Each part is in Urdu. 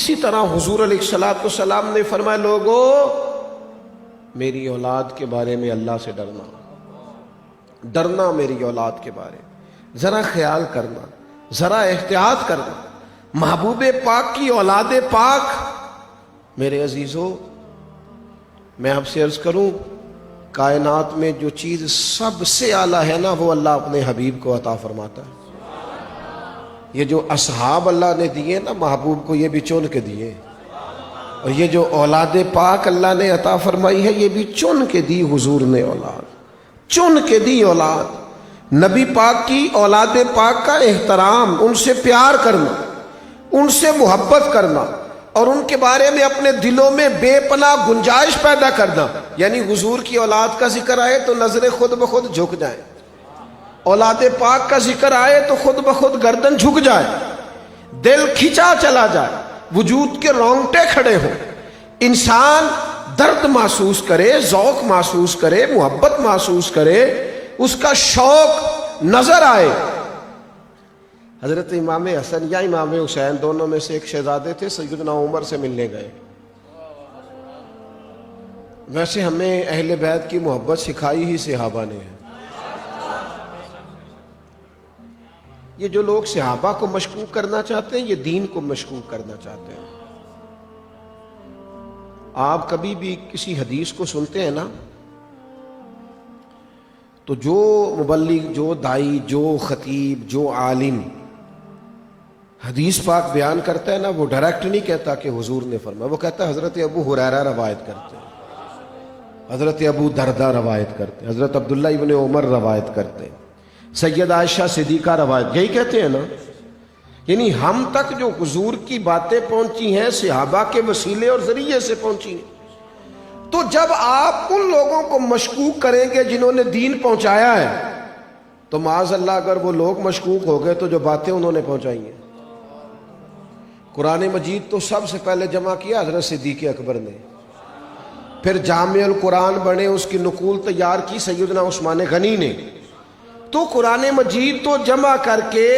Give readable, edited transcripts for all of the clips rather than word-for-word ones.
اسی طرح حضور علیہ الصلوۃ والسلام نے فرمایا لوگو میری اولاد کے بارے میں اللہ سے ڈرنا میری اولاد کے بارے ذرا خیال کرنا، ذرا احتیاط کرنا۔ محبوب پاک کی اولاد پاک، میرے عزیزو میں آپ سے عرض کروں کائنات میں جو چیز سب سے اعلیٰ ہے نا وہ اللہ اپنے حبیب کو عطا فرماتا ہے۔ یہ جو اصحاب اللہ نے دیے نا محبوب کو، یہ بھی چن کے دیے، اور یہ جو اولاد پاک اللہ نے عطا فرمائی ہے یہ بھی چن کے دی۔ حضور نے اولاد چن کے دی، اولاد نبی پاک کی اولاد پاک کا احترام، ان سے پیار کرنا، ان سے محبت کرنا، اور ان کے بارے میں اپنے دلوں میں بے پناہ گنجائش پیدا کرنا۔ یعنی حضور کی اولاد کا ذکر آئے تو نظریں خود بخود جھک جائیں، اولاد پاک کا ذکر آئے تو خود بخود گردن جھک جائے، دل کھچا چلا جائے، وجود کے رونگٹے کھڑے ہوں، انسان درد محسوس کرے، ذوق محسوس کرے، محبت محسوس کرے، اس کا شوق نظر آئے۔ حضرت امام حسن یا امام حسین دونوں میں سے ایک شہزادے تھے، سیدنا عمر سے ملنے گئے۔ ویسے ہمیں اہل بیت کی محبت سکھائی ہی صحابہ نے ہے۔ یہ جو لوگ صحابہ کو مشکوک کرنا چاہتے ہیں یہ دین کو مشکوک کرنا چاہتے ہیں۔ آپ کبھی بھی کسی حدیث کو سنتے ہیں نا تو جو مبلغ، جو دائی، جو خطیب، جو عالم حدیث پاک بیان کرتا ہے نا وہ ڈائریکٹ نہیں کہتا کہ حضور نے فرمایا، وہ کہتا ہے حضرت ابو ہریرہ روایت کرتے ہیں، حضرت ابو دردہ روایت کرتے ہیں، حضرت عبداللہ ابن عمر روایت کرتے ہیں، سید عائشہ صدیقہ روایت، یہی کہتے ہیں نا۔ یعنی ہم تک جو حضور کی باتیں پہنچی ہیں صحابہ کے وسیلے اور ذریعے سے پہنچی ہیں۔ تو جب آپ ان لوگوں کو مشکوک کریں گے جنہوں نے دین پہنچایا ہے تو معاذ اللہ اگر وہ لوگ مشکوک ہو گئے تو جو باتیں انہوں نے پہنچائی ہیں۔ قرآن مجید تو سب سے پہلے جمع کیا حضرت صدیق اکبر نے، پھر جامع القرآن بنے، اس کی نقول تیار کی سیدنا عثمان غنی نے۔ تو قرآن مجید تو جمع کر کے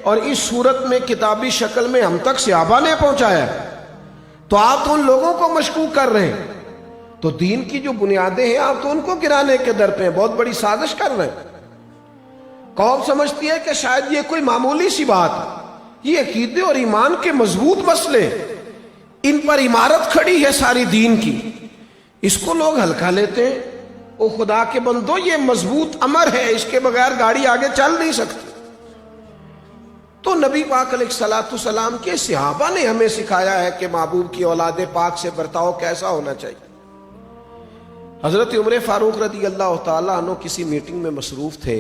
اور اس صورت میں کتابی شکل میں ہم تک صحابہ نے پہنچایا ہے، تو آپ تو ان لوگوں کو مشکوک کر رہے ہیں۔ تو دین کی جو بنیادیں ہیں آپ تو ان کو گرانے کے در پہ ہیں، بہت بڑی سازش کر رہے ہیں۔ قوم سمجھتی ہے کہ شاید یہ کوئی معمولی سی بات ہے، یہ عقیدے اور ایمان کے مضبوط مسئلے، ان پر عمارت کھڑی ہے ساری دین کی، اس کو لوگ ہلکا لیتے ہیں۔ او خدا کے بندو یہ مضبوط امر ہے، اس کے بغیر گاڑی آگے چل نہیں سکتی۔ تو نبی پاک علیہ الصلوۃ والسلام کے صحابہ نے ہمیں سکھایا ہے کہ محبوب کی اولاد پاک سے برتاؤ کیسا ہونا چاہیے۔ حضرت عمر فاروق رضی اللہ تعالیٰ عنہ کسی میٹنگ میں مصروف تھے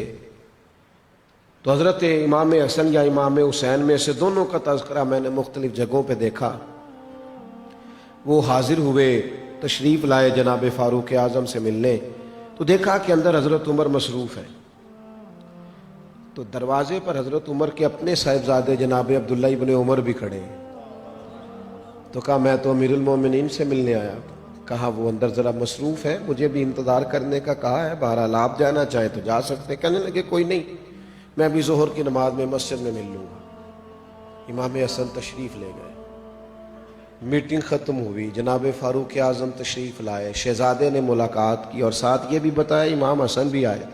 تو حضرت امام حسن یا امام حسین میں سے دونوں کا تذکرہ میں نے مختلف جگہوں پہ دیکھا۔ وہ حاضر ہوئے، تشریف لائے جناب فاروق اعظم سے ملنے، تو دیکھا کہ اندر حضرت عمر مصروف ہے۔ تو دروازے پر حضرت عمر کے اپنے صاحبزادے جناب عبداللہ ابن عمر بھی کھڑے ہیں۔ تو کہا میں تو امیر المومنین سے ملنے آیا۔ کہا وہ اندر ذرا مصروف ہے، مجھے بھی انتظار کرنے کا کہا ہے، بہرحال آپ جانا چاہیں تو جا سکتے۔ کہنے لگے کوئی نہیں، میں بھی ظہر کی نماز میں مسجد میں مل لوں گا۔ امام حسن تشریف لے گئے، میٹنگ ختم ہوئی، جناب فاروق اعظم تشریف لائے، شہزادے نے ملاقات کی اور ساتھ یہ بھی بتایا امام حسن بھی آئے۔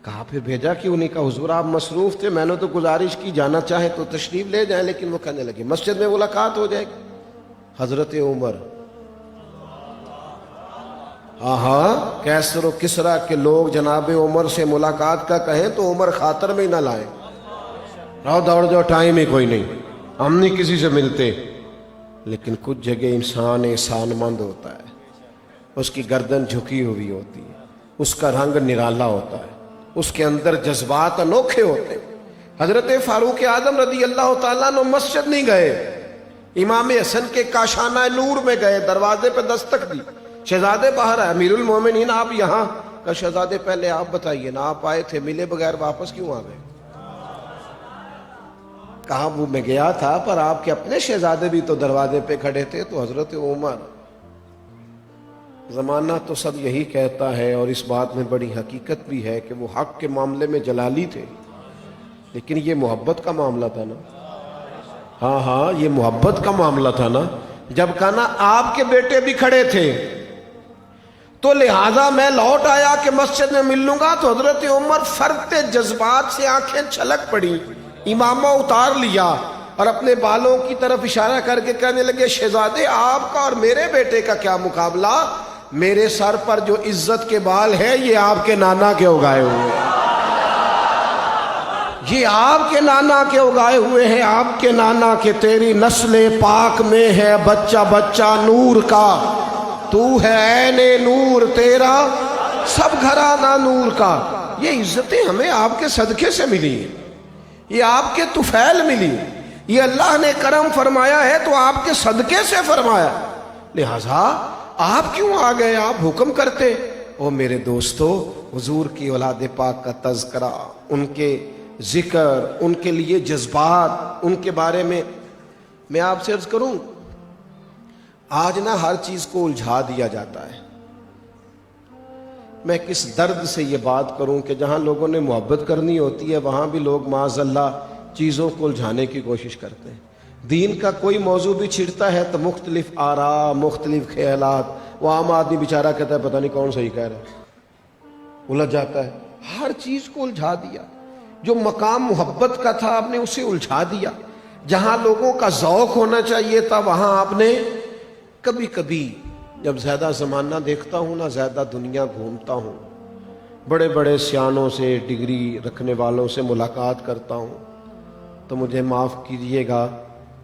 کہا پھر بھیجا کہ انہیں کا حضور آپ مصروف تھے، میں نے تو گزارش کی جانا چاہیں تو تشریف لے جائیں، لیکن وہ کہنے لگے مسجد میں ملاقات ہو جائے گی۔ حضرت عمر ہاں کیسر و کسرا کے لوگ جناب عمر سے ملاقات کا کہیں تو عمر خاطر میں ہی نہ لائیں، رہو دوڑ جاؤ، ٹائم ہی کوئی نہیں، ہم نہیں کسی سے ملتے۔ لیکن کچھ جگہ انسان احسان مند ہوتا ہے، اس کی گردن جھکی ہوئی ہوتی ہے، اس کا رنگ نرالا ہوتا ہے، اس کے اندر جذبات انوکھے ہوتے ہیں۔ حضرت فاروق اعظم رضی اللہ تعالیٰ عنہ مسجد نہیں گئے، امام حسن کے کاشانہ نور میں گئے، دروازے پہ دستک دی، شہزادے باہر آئے، امیر المومنین آپ یہاں؟ کہ شہزادے پہلے آپ بتائیے نا، آپ آئے تھے، ملے بغیر واپس کیوں آ گئے؟ کہا وہ میں گیا تھا پر آپ کے اپنے شہزادے بھی تو دروازے پہ کھڑے تھے۔ تو حضرت عمر، زمانہ تو سب یہی کہتا ہے اور اس بات میں بڑی حقیقت بھی ہے کہ وہ حق کے معاملے میں جلالی تھے، لیکن یہ محبت کا معاملہ تھا نا۔ ہاں ہاں یہ محبت کا معاملہ تھا نا. جب کہا نا آپ کے بیٹے بھی کھڑے تھے تو لہذا میں لوٹ آیا کہ مسجد میں مل لوں گا, تو حضرت عمر فرتے جذبات سے آنکھیں چھلک پڑی, امامہ اتار لیا اور اپنے بالوں کی طرف اشارہ کر کے کہنے لگے شہزادے آپ کا اور میرے بیٹے کا کیا مقابلہ, میرے سر پر جو عزت کے بال ہے یہ آپ کے نانا کے اگائے ہوئے ہیں, یہ آپ کے نانا کے اگائے ہوئے ہیں, آپ کے نانا کے, تیری نسل پاک میں ہے بچہ بچہ نور کا, تو ہے عین نور تیرا سب گھرانہ نور کا. یہ عزتیں ہمیں آپ کے صدقے سے ملی ہیں, یہ آپ کے طفیل ملی, یہ اللہ نے کرم فرمایا ہے تو آپ کے صدقے سے فرمایا, لہذا آپ کیوں آ گئے, آپ حکم کرتے. او میرے دوستو, حضور کی اولاد پاک کا تذکرہ, ان کے ذکر, ان کے لیے جذبات, ان کے بارے میں آپ سے عرض کروں, آج نہ ہر چیز کو الجھا دیا جاتا ہے. میں کس درد سے یہ بات کروں کہ جہاں لوگوں نے محبت کرنی ہوتی ہے وہاں بھی لوگ معاذ اللہ چیزوں کو الجھانے کی کوشش کرتے ہیں. دین کا کوئی موضوع بھی چھڑتا ہے تو مختلف آراء, مختلف خیالات, وہ عام آدمی بیچارہ کہتا ہے پتہ نہیں کون صحیح کہہ رہا ہے, الجھ جاتا ہے. ہر چیز کو الجھا دیا, جو مقام محبت کا تھا آپ نے اسے الجھا دیا. جہاں لوگوں کا ذوق ہونا چاہیے تھا وہاں آپ نے, کبھی کبھی جب زیادہ زمانہ دیکھتا ہوں نا, زیادہ دنیا گھومتا ہوں, بڑے بڑے سیانوں سے, ڈگری رکھنے والوں سے ملاقات کرتا ہوں, تو مجھے معاف کیجئے گا,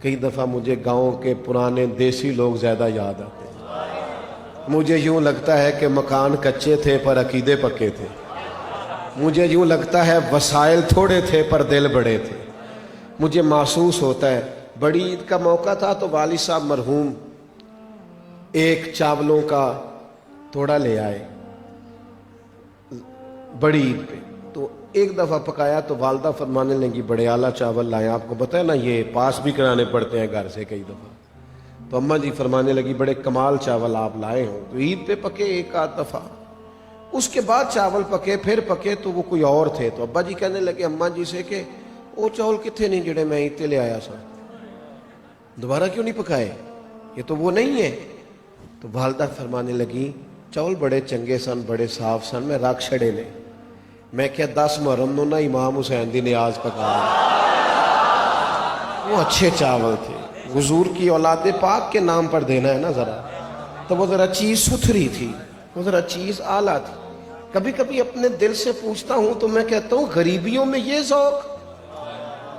کئی دفعہ مجھے گاؤں کے پرانے دیسی لوگ زیادہ یاد آتے ہیں. مجھے یوں لگتا ہے کہ مکان کچے تھے پر عقیدے پکے تھے, مجھے یوں لگتا ہے وسائل تھوڑے تھے پر دل بڑے تھے. مجھے محسوس ہوتا ہے, بڑی عید کا موقع تھا تو والد صاحب مرحوم ایک چاولوں کا توڑا لے آئے بڑی عید پہ, تو ایک دفعہ پکایا تو والدہ فرمانے لگی بڑے اعلیٰ چاول لائے, آپ کو پتہ ہے نا یہ پاس بھی کرانے پڑتے ہیں گھر سے کئی دفعہ. تو اماں جی فرمانے لگی بڑے کمال چاول آپ لائے ہوں. تو عید پہ پکے ایک آدھ دفعہ, اس کے بعد چاول پکے, پھر پکے تو وہ کوئی اور تھے. تو ابا جی کہنے لگے اماں جی سے کہ وہ چاول کتنے نہیں جڑے میں عید تے لے آیا سا, دوبارہ کیوں نہیں پکائے, یہ تو وہ نہیں ہے. تو والدہ فرمانے لگی چاول بڑے چنگے سن, بڑے صاف سن, میں رکھ چھڑے نے. میں کیا 10 محرم نو نا امام حسین دی نیاز پکایا, وہ اچھے چاول تھے, حضور کی اولاد پاک کے نام پر دینا ہے نا ذرا, تو وہ ذرا چیز ستھری تھی, وہ ذرا چیز اعلیٰ تھی. کبھی کبھی اپنے دل سے پوچھتا ہوں تو میں کہتا ہوں غریبیوں میں یہ ذوق,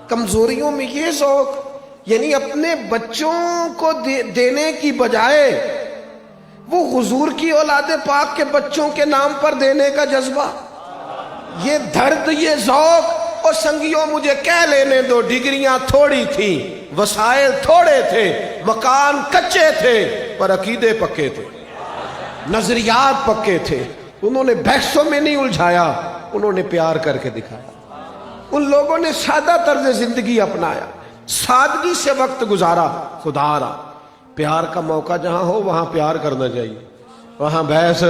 کمزوریوں میں یہ ذوق, یعنی اپنے بچوں کو دینے کی بجائے وہ حضور کی اولاد پاک کے بچوں کے نام پر دینے کا جذبہ, یہ درد, یہ ذوق. اور سنگیوں مجھے کہہ لینے دو, ڈگریاں تھوڑی تھیں, وسائل تھوڑے تھے, مکان کچے تھے پر عقیدے پکے تھے, نظریات پکے تھے. انہوں نے بحثوں میں نہیں الجھایا, انہوں نے پیار کر کے دکھایا. ان لوگوں نے سادہ طرز زندگی اپنایا, سادگی سے وقت گزارا. خدا را پیار کا موقع جہاں ہو وہاں پیار کرنا چاہیے, وہاں بحث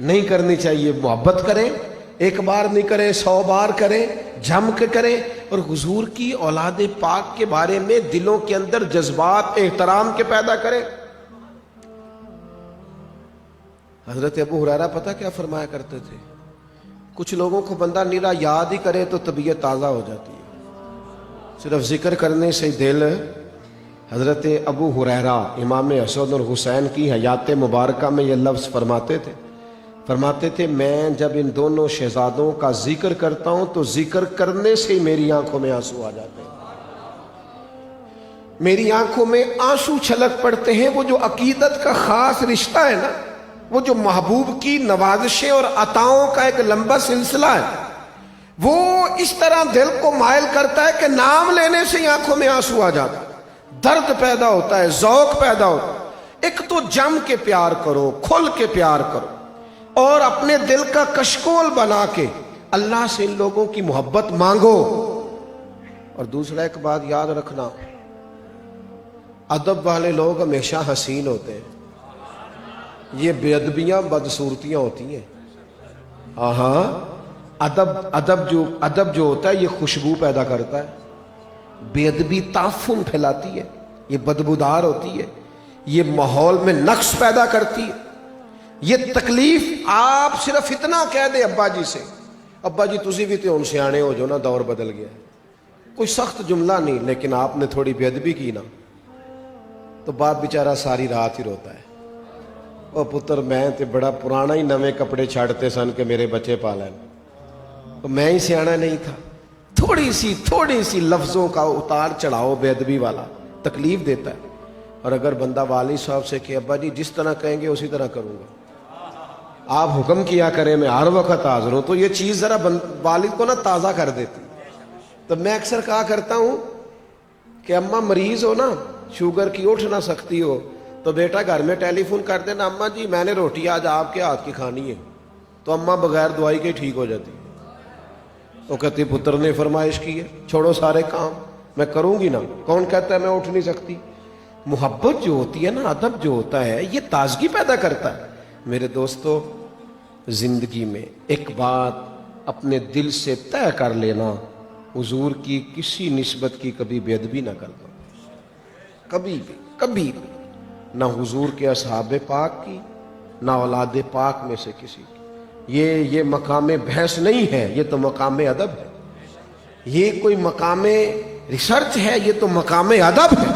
نہیں کرنی چاہیے. محبت کریں, ایک بار نہیں کریں 100 بار کریں, جم کے کریں. اور حضور کی اولاد پاک کے بارے میں دلوں کے اندر جذبات احترام کے پیدا کریں. حضرت ابو ہریرہ پتہ کیا فرمایا کرتے تھے, کچھ لوگوں کو بندہ نیرا یاد ہی کرے تو طبیعت تازہ ہو جاتی ہے, صرف ذکر کرنے سے دل. حضرت ابو ہریرہ امام حسن اور حسین کی حیات مبارکہ میں یہ لفظ فرماتے تھے میں جب ان دونوں شہزادوں کا ذکر کرتا ہوں تو ذکر کرنے سے ہی میری آنکھوں میں آنسو آ جاتے ہیں, میری آنکھوں میں آنسو چھلک پڑتے ہیں. وہ جو عقیدت کا خاص رشتہ ہے نا, وہ جو محبوب کی نوازشیں اور عطاؤں کا ایک لمبا سلسلہ ہے, وہ اس طرح دل کو مائل کرتا ہے کہ نام لینے سے ہی آنکھوں میں آنسو آ جاتا ہے, درد پیدا ہوتا ہے, ذوق پیدا ہوتا ہے. ایک تو جم کے پیار کرو, کھل کے پیار کرو, اور اپنے دل کا کشکول بنا کے اللہ سے ان لوگوں کی محبت مانگو. اور دوسرا ایک بات یاد رکھنا, ادب والے لوگ ہمیشہ حسین ہوتے ہیں, یہ بے ادبیاں بدصورتیاں ہوتی ہیں. ہاں ادب جو ہوتا ہے یہ خوشبو پیدا کرتا ہے. بے ادبی تعفن پھیلاتی ہے، یہ بدبودار ہوتی ہے، یہ ماحول میں نقص پیدا کرتی ہے، یہ تکلیف۔ آپ صرف اتنا کہہ دیں ابا جی سے، ابا جی تسی بھی تے ہن سیانے ہو جو نا، دور بدل گیا ہے، کوئی سخت جملہ نہیں، لیکن آپ نے تھوڑی بے ادبی کی نا تو باپ بیچارہ ساری رات ہی روتا ہے، او پتر میں تے بڑا پرانا ہی نویں کپڑے چھاڑتے سن کہ میرے بچے پالن، تو میں ہی سیانا نہیں تھا۔ تھوڑی سی لفظوں کا اتار چڑھاؤ بے ادبی والا تکلیف دیتا ہے۔ اور اگر بندہ والد صاحب سے کہ ابا جی جس طرح کہیں گے اسی طرح کروں گا، آپ حکم کیا کریں میں ہر وقت حاضر ہوں، تو یہ چیز ذرا والد کو نا تازہ کر دیتی۔ تو میں اکثر کہا کرتا ہوں کہ اماں مریض ہو نا، شوگر کی، اٹھ نہ سکتی ہو، تو بیٹا گھر میں ٹیلی فون کر دینا، اماں جی میں نے روٹی آج آپ کے ہاتھ کی کھانی ہے، تو اماں بغیر دوائی کے ٹھیک ہو جاتی۔ تو کہتی پتر نے فرمائش کی ہے، چھوڑو سارے کام، میں کروں گی نا، کون کہتا ہے میں اٹھ نہیں سکتی؟ محبت جو ہوتی ہے نا، ادب جو ہوتا ہے، یہ تازگی پیدا کرتا ہے۔ میرے دوستو، زندگی میں ایک بات اپنے دل سے طے کر لینا، حضور کی کسی نسبت کی کبھی بے ادبی نہ کرنا، کبھی بھی نہ حضور کے اصحاب پاک کی، نہ اولاد پاک میں سے کسی کی۔ یہ مقام بحث نہیں ہے، یہ تو مقام ادب ہے، یہ کوئی مقام ریسرچ ہے، یہ تو مقام ادب ہے۔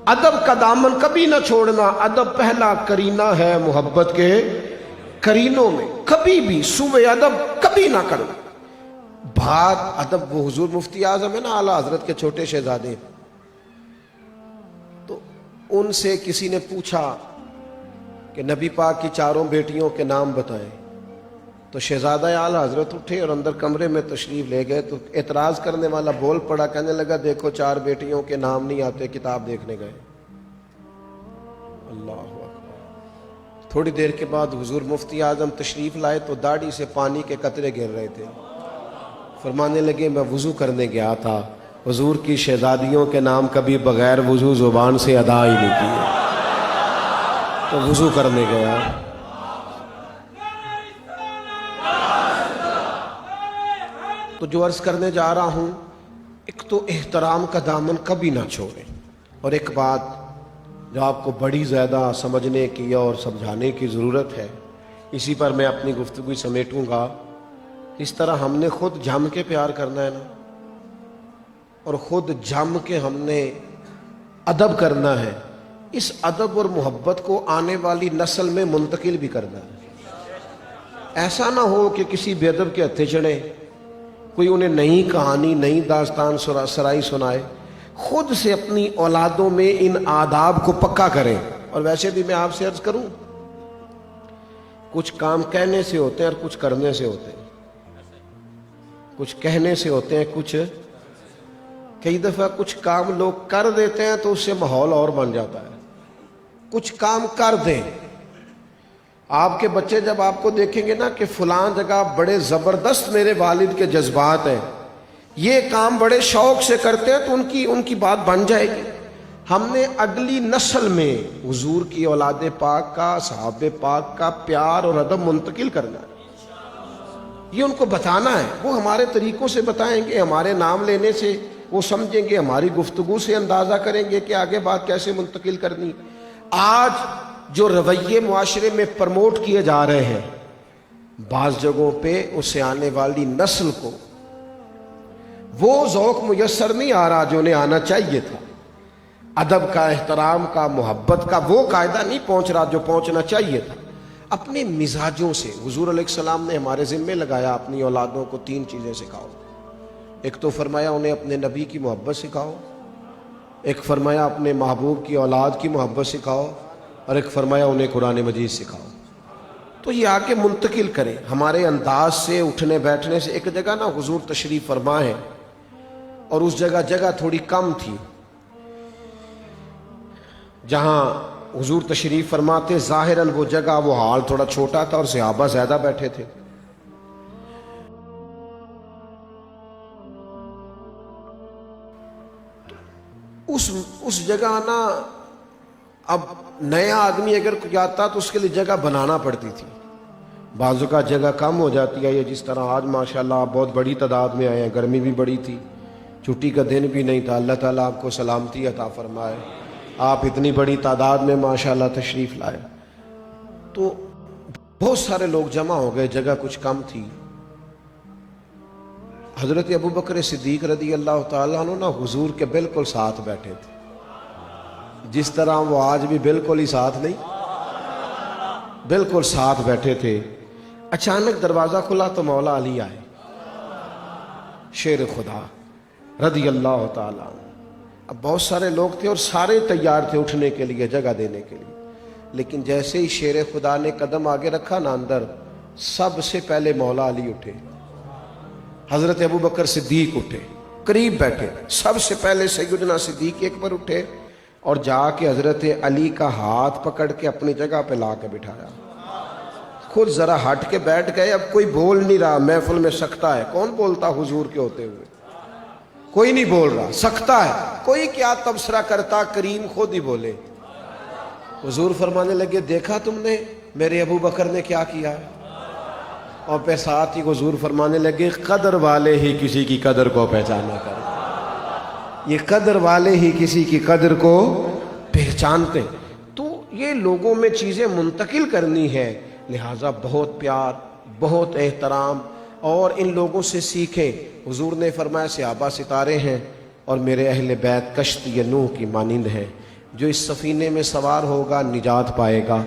ادب کا دامن کبھی نہ چھوڑنا، ادب پہلا کرینہ ہے محبت کے کرینوں میں، کبھی بھی سوء ادب کبھی نہ کرنا۔ بات ادب، وہ حضور مفتی اعظم ہے نا، اعلیٰ حضرت کے چھوٹے شہزادے، تو ان سے کسی نے پوچھا کہ نبی پاک کی چاروں بیٹیوں کے نام بتائیں، تو شہزادہ اعلیٰ حضرت اٹھے اور اندر کمرے میں تشریف لے گئے، تو اعتراض کرنے والا بول پڑا، کہنے لگا دیکھو 4 بیٹیوں کے نام نہیں آتے، کتاب دیکھنے گئے۔ اللہ اکبر۔ تھوڑی دیر کے بعد حضور مفتی اعظم تشریف لائے تو داڑھی سے پانی کے قطرے گر رہے تھے، فرمانے لگے میں وضو کرنے گیا تھا، حضور کی شہزادیوں کے نام کبھی بغیر وضو زبان سے ادا ہی نہیں کیے، تو وضو کرنے گیا۔ تو جو عرض کرنے جا رہا ہوں، ایک تو احترام کا دامن کبھی نہ چھوڑیں، اور ایک بات جو آپ کو بڑی زیادہ سمجھنے کی اور سمجھانے کی ضرورت ہے، اسی پر میں اپنی گفتگو سمیٹوں گا۔ اس طرح ہم نے خود جم کے پیار کرنا ہے نا، اور خود جم کے ہم نے ادب کرنا ہے، اس ادب اور محبت کو آنے والی نسل میں منتقل بھی کرنا ہے۔ ایسا نہ ہو کہ کسی بے ادب کے ہتھے چڑھے، کوئی انہیں نئی کہانی، نئی داستان سرائی سنائے، خود سے اپنی اولادوں میں ان آداب کو پکا کریں۔ اور ویسے بھی میں آپ سے عرض کروں، کچھ کام کہنے سے ہوتے ہیں اور کچھ کرنے سے ہوتے ہیں، کچھ کہنے سے ہوتے ہیں، کئی دفعہ کچھ کام لوگ کر دیتے ہیں تو اس سے ماحول اور بن جاتا ہے۔ کچھ کام کر دیں، آپ کے بچے جب آپ کو دیکھیں گے نا کہ فلاں جگہ بڑے زبردست میرے والد کے جذبات ہیں، یہ کام بڑے شوق سے کرتے ہیں، تو ان کی بات بن جائے گی۔ ہم نے اگلی نسل میں حضور کی اولاد پاک کا، صحاب پاک کا پیار اور ادب منتقل کرنا ہے، یہ ان کو بتانا ہے۔ وہ ہمارے طریقوں سے بتائیں گے، ہمارے نام لینے سے وہ سمجھیں گے، ہماری گفتگو سے اندازہ کریں گے کہ آگے بات کیسے منتقل کرنی۔ آج جو رویے معاشرے میں پرموٹ کیے جا رہے ہیں، بعض جگہوں پہ اسے آنے والی نسل کو وہ ذوق میسر نہیں آ رہا جو انہیں آنا چاہیے تھا، ادب کا، احترام کا، محبت کا وہ قاعدہ نہیں پہنچ رہا جو پہنچنا چاہیے تھا۔ اپنے مزاجوں سے حضور علیہ السلام نے ہمارے ذمے لگایا، اپنی اولادوں کو 3 چیزیں سکھاؤ۔ ایک تو فرمایا انہیں اپنے نبی کی محبت سکھاؤ، ایک فرمایا اپنے محبوب کی اولاد کی محبت سکھاؤ، اور ایک فرمایا انہیں قرآن مجید سکھاؤ۔ تو یہ آگے منتقل کریں ہمارے انداز سے، اٹھنے بیٹھنے سے۔ ایک جگہ نا حضور تشریف فرما ہے اور اس جگہ تھوڑی کم تھی، جہاں حضور تشریف فرماتے ظاہراً وہ جگہ، وہ حال تھوڑا چھوٹا تھا اور صحابہ زیادہ بیٹھے تھے۔ اس جگہ نا، اب نیا آدمی اگر جاتا تو اس کے لیے جگہ بنانا پڑتی تھی، بعضوں کا جگہ کم ہو جاتی ہے، یہ جس طرح آج ماشاءاللہ آپ بہت بڑی تعداد میں آئے ہیں، گرمی بھی بڑی تھی، چھٹی کا دن بھی نہیں تھا. اللہ تعالیٰ آپ کو سلامتی عطا فرمائے. آپ اتنی بڑی تعداد میں ماشاءاللہ تشریف لائے. تو بہت سارے لوگ جمع ہو گئے, جگہ کچھ کم تھی. حضرت ابو بکر صدیق رضی اللہ تعالیٰ عنہ نا حضور کے بالکل ساتھ بیٹھے تھے, جس طرح وہ آج بھی بالکل ہی ساتھ نہیں, بالکل ساتھ بیٹھے تھے. اچانک دروازہ کھلا تو مولا علی آئے, شیر خدا رضی اللہ تعالیٰ عنہ. اب بہت سارے لوگ تھے اور سارے تیار تھے اٹھنے کے لیے, جگہ دینے کے لیے, لیکن جیسے ہی شیر خدا نے قدم آگے رکھا نا اندر, سب سے پہلے مولا علی اٹھے, حضرت ابو بکر صدیق اٹھے, قریب بیٹھے. سب سے پہلے سیدنا صدیق اکبر اٹھے اور جا کے حضرت علی کا ہاتھ پکڑ کے اپنی جگہ پہ لا کے بٹھایا. خود ذرا ہٹ کے بیٹھ گئے. اب کوئی بول نہیں رہا, محفل میں سکتا ہے. کون بولتا حضور کے ہوتے ہوئے؟ کوئی نہیں بول رہا, سکتا ہے. کوئی کیا تبصرہ کرتا, کریم خود ہی بولے. حضور فرمانے لگے, دیکھا تم نے میرے ابو بکر نے کیا کیا؟ اور پہ ساتھ ہی حضور فرمانے لگے, قدر والے ہی کسی کی قدر کو پہچانا کر. یہ قدر والے ہی کسی کی قدر کو پہچانتے. تو یہ لوگوں میں چیزیں منتقل کرنی ہے, لہٰذا بہت پیار, بہت احترام, اور ان لوگوں سے سیکھیں. حضور نے فرمایا صحابہ ستارے ہیں اور میرے اہل بیت کشتی نوح کی مانند ہیں. جو اس سفینے میں سوار ہوگا نجات پائے گا.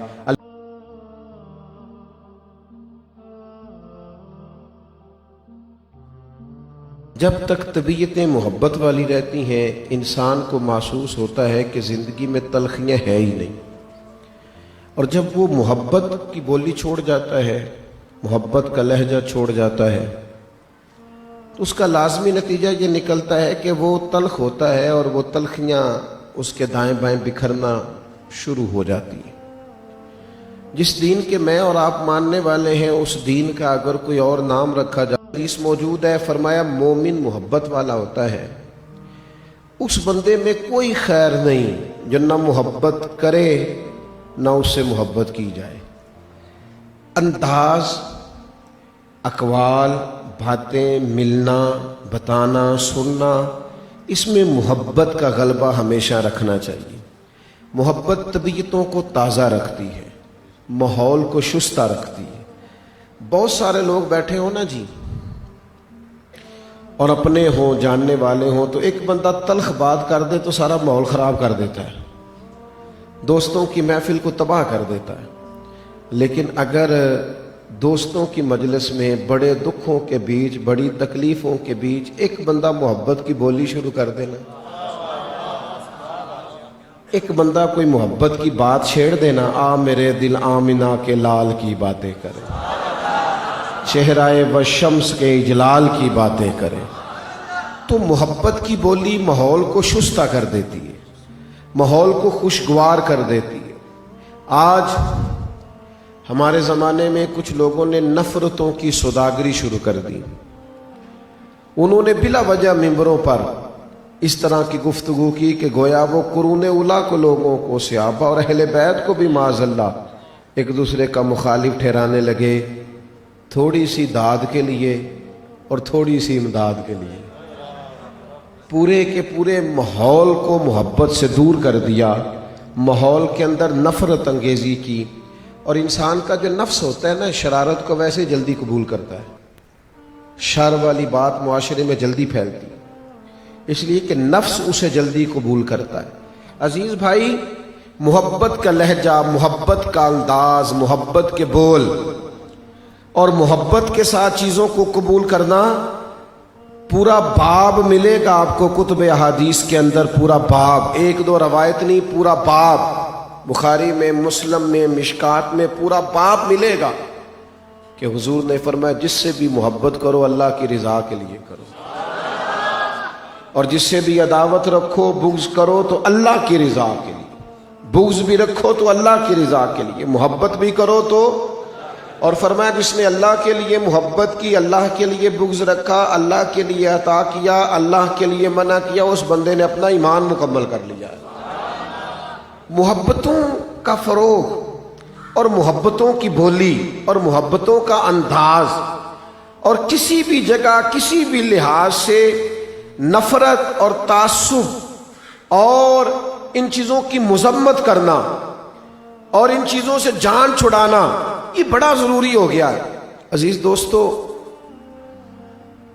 جب تک طبیعتیں محبت والی رہتی ہیں, انسان کو محسوس ہوتا ہے کہ زندگی میں تلخیاں ہیں ہی نہیں. اور جب وہ محبت کی بولی چھوڑ جاتا ہے, محبت کا لہجہ چھوڑ جاتا ہے, تو اس کا لازمی نتیجہ یہ نکلتا ہے کہ وہ تلخ ہوتا ہے اور وہ تلخیاں اس کے دائیں بائیں بکھرنا شروع ہو جاتی ہیں. جس دین کے میں اور آپ ماننے والے ہیں, اس دین کا اگر کوئی اور نام رکھا جائے, حدیث موجود ہے, فرمایا مومن محبت والا ہوتا ہے. اس بندے میں کوئی خیر نہیں جو نہ محبت کرے نہ اس سے محبت کی جائے. انداز, اقوال, باتیں, ملنا, بتانا, سننا, اس میں محبت کا غلبہ ہمیشہ رکھنا چاہیے. محبت طبیعتوں کو تازہ رکھتی ہے, ماحول کو شستہ رکھتی ہے. بہت سارے لوگ بیٹھے ہوں نا جی, اور اپنے ہوں, جاننے والے ہوں, تو ایک بندہ تلخ بات کر دے تو سارا ماحول خراب کر دیتا ہے, دوستوں کی محفل کو تباہ کر دیتا ہے. لیکن اگر دوستوں کی مجلس میں بڑے دکھوں کے بیچ, بڑی تکلیفوں کے بیچ ایک بندہ محبت کی بولی شروع کر دینا, ایک بندہ کوئی محبت کی بات چھیڑ دینا, آ میرے دل آمنہ کے لال کی باتیں کرے, چہرائے و شمس کے اجلال کی باتیں کرے, تو محبت کی بولی ماحول کو شستہ کر دیتی ہے, ماحول کو خوشگوار کر دیتی ہے. آج ہمارے زمانے میں کچھ لوگوں نے نفرتوں کی سوداگری شروع کر دی. انہوں نے بلا وجہ ممبروں پر اس طرح کی گفتگو کی کہ گویا وہ قرون اولیٰ کو, لوگوں کو, صحابہ اور اہل بیت کو بھی معاذ اللہ ایک دوسرے کا مخالف ٹھہرانے لگے, تھوڑی سی داد کے لیے اور تھوڑی سی امداد کے لیے. پورے کے پورے ماحول کو محبت سے دور کر دیا, ماحول کے اندر نفرت انگیزی کی. اور انسان کا جو نفس ہوتا ہے نا, شرارت کو ویسے جلدی قبول کرتا ہے, شر والی بات معاشرے میں جلدی پھیلتی ہے, اس لیے کہ نفس اسے جلدی قبول کرتا ہے. عزیز بھائی, محبت کا لہجہ, محبت کا انداز, محبت کے بول اور محبت کے ساتھ چیزوں کو قبول کرنا, پورا باب ملے گا آپ کو کتب احادیث کے اندر, پورا باب, ایک دو روایت نہیں, پورا باب. بخاری میں, مسلم میں, مشکات میں پورا باب ملے گا کہ حضور نے فرمایا جس سے بھی محبت کرو اللہ کی رضا کے لیے کرو, اور جس سے بھی عداوت رکھو, بغض کرو تو اللہ کی رضا کے لیے, بغض بھی رکھو تو اللہ کی رضا کے لیے, محبت بھی کرو تو. اور فرمایا جس نے اللہ کے لیے محبت کی, اللہ کے لیے بغض رکھا, اللہ کے لیے عطا کیا, اللہ کے لیے منع کیا, اس بندے نے اپنا ایمان مکمل کر لیا. محبتوں کا فروغ اور محبتوں کی بولی اور محبتوں کا انداز, اور کسی بھی جگہ کسی بھی لحاظ سے نفرت اور تعصب اور ان چیزوں کی مذمت کرنا اور ان چیزوں سے جان چھڑانا یہ بڑا ضروری ہو گیا ہے۔ عزیز دوستو،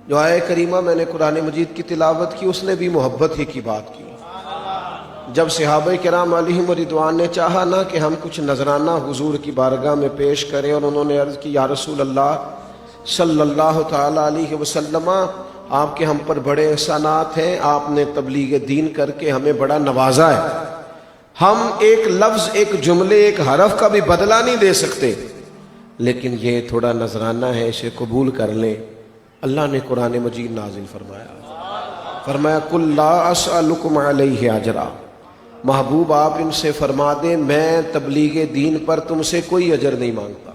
جو آیہ کریمہ میں نے قرآن مجید کی تلاوت کی، اس نے بھی محبت ہی کی بات کی۔ جب صحابہ کرام علیہم رضوان نے چاہا نا کہ ہم کچھ نذرانہ حضور کی بارگاہ میں پیش کریں، اور انہوں نے عرض کی یا رسول اللہ صلی اللہ تعالی علیہ وسلم، آپ کے ہم پر بڑے احسانات ہیں، آپ نے تبلیغ دین کر کے ہمیں بڑا نوازا ہے، ہم ایک لفظ، ایک جملے، ایک حرف کا بھی بدلہ نہیں دے سکتے، لیکن یہ تھوڑا نذرانہ ہے، اسے قبول کر لیں۔ اللہ نے قرآن مجید نازل فرمایا قل لا اسألکم علیہ اجرا، محبوب آپ ان سے فرما دیں میں تبلیغ دین پر تم سے کوئی اجر نہیں مانگتا،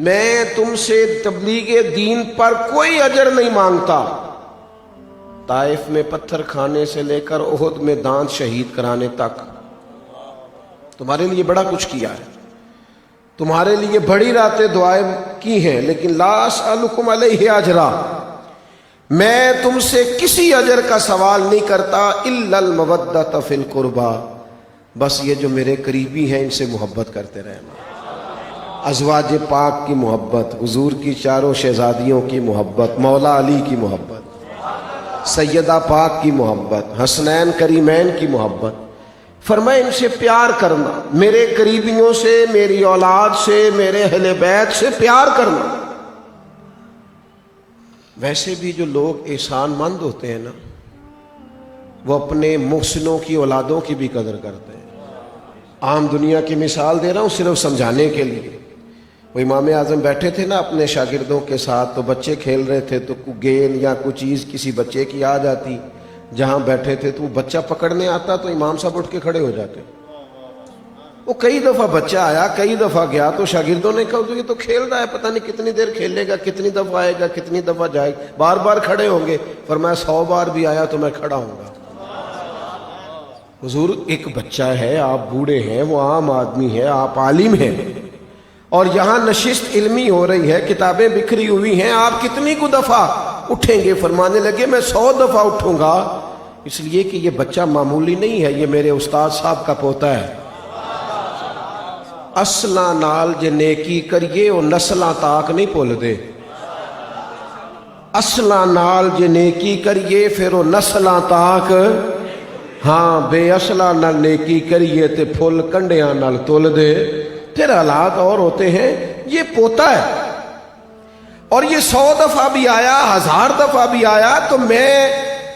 میں تم سے تبلیغ دین پر کوئی اجر نہیں مانگتا۔ طائف میں پتھر کھانے سے لے کر احد میں دانت شہید کرانے تک تمہارے لیے بڑا کچھ کیا ہے، تمہارے لیے بڑی راتیں دعائیں کی ہیں، لیکن لا اسألکم علیہ اجرا، میں تم سے کسی اجر کا سوال نہیں کرتا، الا المودۃ فی القربى، بس یہ جو میرے قریبی ہیں ان سے محبت کرتے رہنا۔ ازواج پاک کی محبت، حضور کی چاروں شہزادیوں کی محبت، مولا علی کی محبت، سیدہ پاک کی محبت، حسنین کریمین کی محبت، فرمائے ان سے پیار کرنا، میرے قریبیوں سے، میری اولاد سے، میرے اہل بیت سے پیار کرنا۔ ویسے بھی جو لوگ احسان مند ہوتے ہیں نا، وہ اپنے محسنوں کی اولادوں کی بھی قدر کرتے ہیں۔ عام دنیا کی مثال دے رہا ہوں صرف سمجھانے کے لیے۔ وہ امام اعظم بیٹھے تھے نا اپنے شاگردوں کے ساتھ، تو بچے کھیل رہے تھے، تو گیند یا کوئی چیز کسی بچے کی آ جاتی، جہاں بیٹھے تھے تو وہ بچہ پکڑنے آتا تو امام صاحب اٹھ کے کھڑے ہو جاتے۔ وہ کئی دفعہ بچہ آیا، کئی دفعہ گیا، تو شاگردوں نے کہا یہ تو کھیل رہا ہے، پتہ نہیں کتنی دیر کھیلے گا، کتنی دفعہ آئے گا، کتنی دفعہ جائے گا، بار بار کھڑے ہوں گے۔ فرمایا 100 بار بھی آیا تو میں کھڑا ہوں گا۔ حضور ایک بچہ ہے، آپ بوڑھے ہیں، وہ عام آدمی ہے، آپ عالم ہیں، اور یہاں نشست علمی ہو رہی ہے، کتابیں بکھری ہوئی ہیں، آپ کتنی کو دفعہ اٹھیں گے؟ فرمانے لگے میں 100 دفعہ اٹھوں گا، اس لیے کہ یہ بچہ معمولی نہیں ہے، یہ میرے استاد صاحب کا پوتا ہے۔ اصلاں نال جے نیکی کریے وہ نسلاں تاک نہیں بھول دے، اصلاں نال جے نیکی کریے پھر وہ نسلاں تاک، ہاں بے اصلاں نال نیکی کریے تے پھول کنڈیاں نال تول دے۔ پھر حالات اور ہوتے ہیں، یہ پوتا ہے، اور یہ 100 دفعہ بھی آیا، 1000 دفعہ بھی آیا، تو میں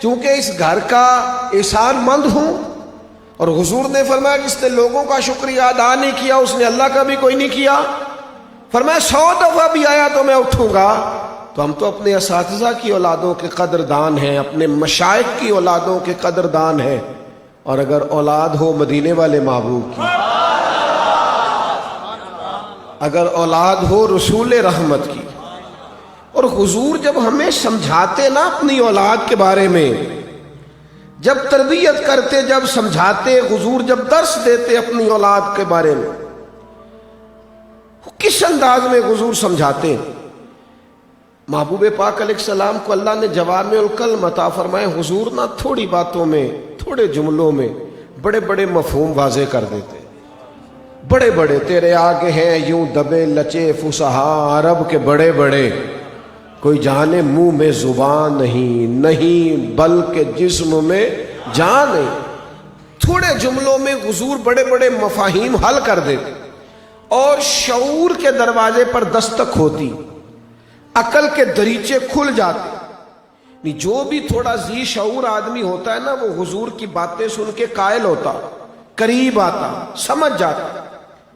چونکہ اس گھر کا احسان مند ہوں، اور حضور نے فرمایا جس نے لوگوں کا شکریہ ادا نہیں کیا اس نے اللہ کا بھی کوئی نہیں کیا۔ فرمایا 100 دفعہ بھی آیا تو میں اٹھوں گا۔ تو ہم تو اپنے اساتذہ کی اولادوں کے قدردان ہیں، اپنے مشائخ کی اولادوں کے قدردان ہیں، اور اگر اولاد ہو مدینے والے محبوب کی، اگر اولاد ہو رسول رحمت کی، اور حضور جب ہمیں سمجھاتے نا اپنی اولاد کے بارے میں، جب تربیت کرتے، جب سمجھاتے، حضور جب درس دیتے اپنی اولاد کے بارے میں، کس انداز میں حضور سمجھاتے؟ محبوب پاک علیہ السلام کو اللہ نے جوامع الکلم عطا فرمائے، حضور نہ تھوڑی باتوں میں، تھوڑے جملوں میں بڑے بڑے مفہوم واضح کر دیتے، بڑے بڑے۔ تیرے آگے ہیں یوں دبے لچے فصحا عرب کے بڑے بڑے، کوئی جانے منہ میں زبان نہیں بلکہ جسم میں جان نہیں۔ تھوڑے جملوں میں حضور بڑے بڑے مفاہیم حل کر دیتے، اور شعور کے دروازے پر دستک ہوتی، عقل کے دریچے کھل جاتے۔ جو بھی تھوڑا ذی شعور آدمی ہوتا ہے نا، وہ حضور کی باتیں سن کے قائل ہوتا، قریب آتا، سمجھ جاتا۔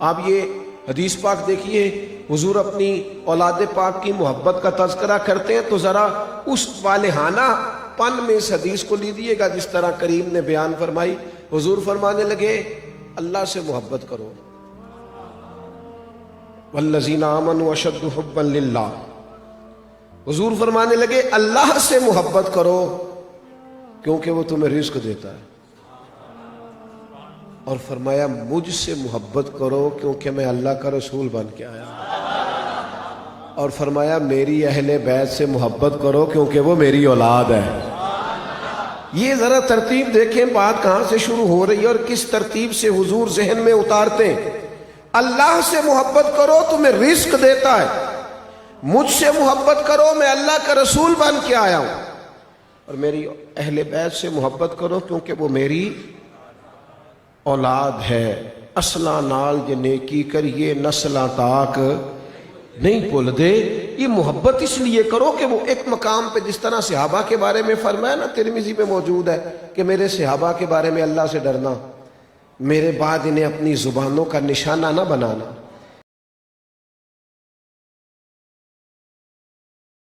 آپ یہ حدیث پاک دیکھیے، حضور اپنی اولاد پاک کی محبت کا تذکرہ کرتے ہیں، تو ذرا اس والہانہ پن میں اس حدیث کو لیجیے گا جس طرح کریم نے بیان فرمائی۔ حضور فرمانے لگے اللہ سے محبت کرو، والذین آمنوا اشد حبا للہ۔ حضور فرمانے لگے اللہ سے محبت کرو کیونکہ وہ تمہیں رزق دیتا ہے، اور فرمایا مجھ سے محبت کرو کیونکہ میں اللہ کا رسول بن کے آیا، اور فرمایا میری اہل بیت سے محبت کرو کیونکہ وہ میری اولاد ہے۔ یہ ذرا ترتیب دیکھیں، بات کہاں سے شروع ہو رہی ہے اور کس ترتیب سے حضور ذہن میں اتارتے ہیں۔ اللہ سے محبت کرو تمہیں رزق دیتا ہے، مجھ سے محبت کرو میں اللہ کا رسول بن کے آیا ہوں، اور میری اہل بیت سے محبت کرو کیونکہ وہ میری اولاد ہے۔ اصلاں نال جے نیکی کریے نسلاں تاک نہیں بھول دے۔ یہ محبت اس لیے کرو کہ وہ ایک مقام پہ جس طرح صحابہ کے بارے میں فرمایا نا، ترمذی میں موجود ہے کہ میرے صحابہ کے بارے میں اللہ سے ڈرنا، میرے بعد انہیں اپنی زبانوں کا نشانہ نہ بنانا۔